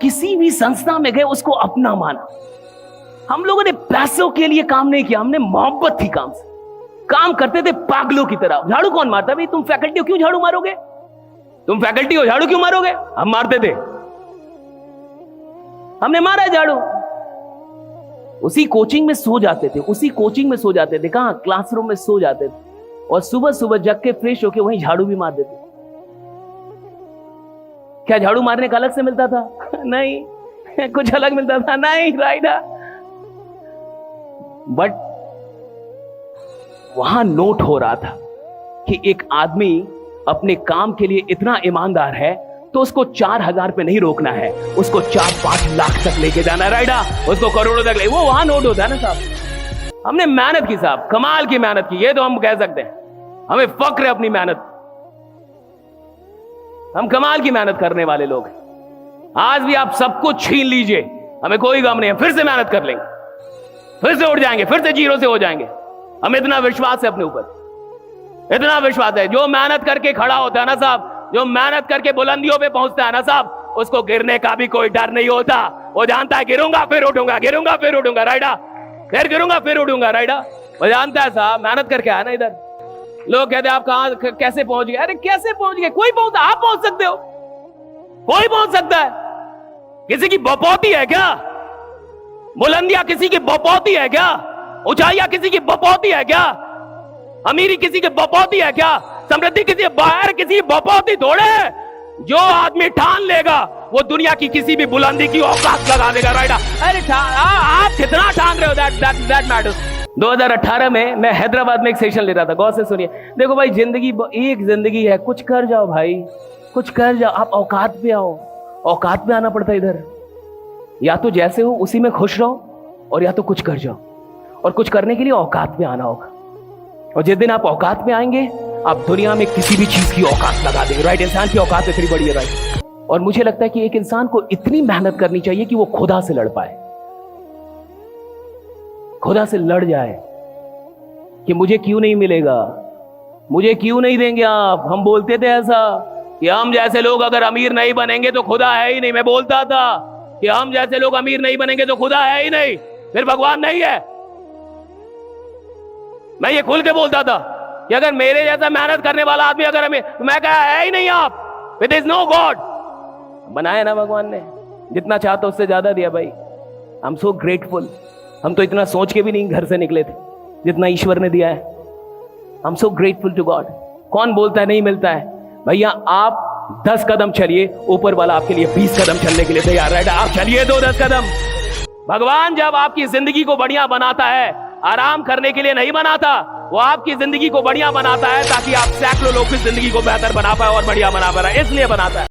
किसी भी संस्था में गए उसको अपना माना। हम लोगों ने पैसों के लिए काम नहीं किया, हमने मोहब्बत थी काम से। काम करते थे पागलों की तरह। झाड़ू कौन मारता? भाई तुम फैकल्टी हो, क्यों झाड़ू मारोगे? तुम फैकल्टी हो, झाड़ू क्यों मारोगे? हम मारते थे, हमने मारा है झाड़ू। उसी कोचिंग में सो जाते थे, उसी कोचिंग में सो जाते थे। कहां? क्लासरूम में सो जाते थे और सुबह सुबह जग के फ्रेश होके वहीं झाड़ू भी मार देते। क्या झाड़ू मारने का अलग से मिलता था? नहीं। कुछ अलग मिलता था? नहीं। राइट। बट वहां नोट हो रहा था कि एक आदमी अपने काम के लिए इतना ईमानदार है तो उसको 4,000 पे नहीं रोकना है, उसको 4-5 लाख तक लेके जाना है। राइट। उसको करोड़ों तक ले, वो वहां नोट होता है ना साहब। हमने मेहनत की साहब, कमाल की मेहनत की, ये तो हम कह सकते हैं। हमें फक्र है अपनी मेहनत, हम कमाल की मेहनत करने वाले लोग हैं। आज भी आप सब कुछ छीन लीजिए, हमें कोई गम नहीं है, फिर से मेहनत कर लेंगे, फिर से उठ जाएंगे, फिर से जीरो से हो जाएंगे। हमें इतना विश्वास है अपने ऊपर, इतना विश्वास है। जो मेहनत करके खड़ा होता है ना साहब, जो मेहनत करके बुलंदियों पे पहुंचता है ना साहब, उसको गिरने का भी कोई डर नहीं होता। वो जानता है गिरूंगा फिर उठूंगा, गिरूंगा फिर उठूंगा। राइडा, फिर गिरूंगा फिर उठूंगा। राइडा, वो जानता है साहब, मेहनत करके आया ना इधर। लोग कहते हैं आप कहां कैसे पहुंच गए? अरे कैसे पहुंच गए? कोई पहुंचता, आप पहुंच सकते हो, कोई पहुंच सकता है। किसी की बपौती है क्या? बुलंदियां किसी की बपौती है क्या? ऊंचाइयां किसी की बपौती है क्या? अमीरी किसी की बपौती है क्या? समृद्धि किसी बाहर किसी की बपौती थोड़े है। जो आदमी ठान लेगा वो दुनिया की किसी भी बुलंदी की औकात लगा देगा। राइट। अरे आप कितना ठान रहे हो, दैट मैटर्स। 2018 में मैं हैदराबाद में एक सेशन ले रहा था। गौर से सुनिए। देखो भाई, जिंदगी एक जिंदगी है, कुछ कर जाओ भाई, कुछ कर जाओ। आप औकात पे आओ, औकात पे आना पड़ता है इधर। या तो जैसे हो उसी में खुश रहो, और या तो कुछ कर जाओ, और कुछ करने के लिए औकात पे आना होगा। और जिस दिन आप औकात में आएंगे, आप दुनिया में किसी भी चीज की औकात लगा देंगे। राइट। इंसान की औकात इतनी बड़ी है। राइट। और मुझे लगता है कि एक इंसान को इतनी मेहनत करनी चाहिए कि वो खुदा से लड़ पाए, खुदा से लड़ जाए कि मुझे क्यों नहीं मिलेगा, मुझे क्यों नहीं देंगे आप। हम बोलते थे ऐसा कि हम जैसे लोग अगर अमीर नहीं बनेंगे तो खुदा है ही नहीं। मैं बोलता था कि हम जैसे लोग अमीर नहीं बनेंगे तो खुदा है ही नहीं, फिर भगवान नहीं है। मैं ये खुल के बोलता था कि अगर मेरे जैसा मेहनत करने वाला आदमी अगर हमें, तो मैं कहा है ही नहीं आप, इट इज नो गॉड। बनाया ना भगवान ने, जितना चाहता उससे ज्यादा दिया भाई। आई एम सो ग्रेटफुल। हम तो इतना सोच के भी नहीं घर से निकले थे जितना ईश्वर ने दिया है। I am so grateful to God. कौन बोलता है नहीं मिलता है? भैया आप 10 कदम चलिए, ऊपर वाला आपके लिए 20 कदम चलने के लिए तैयार है। आप चलिए 10 कदम। भगवान जब आपकी जिंदगी को बढ़िया बनाता है, आराम करने के लिए नहीं बनाता, वो आपकी जिंदगी को बढ़िया बनाता है ताकि आप सैकड़ों लोगों की जिंदगी को बेहतर बना पाए और बढ़िया बना पाए, इसलिए बनाता है।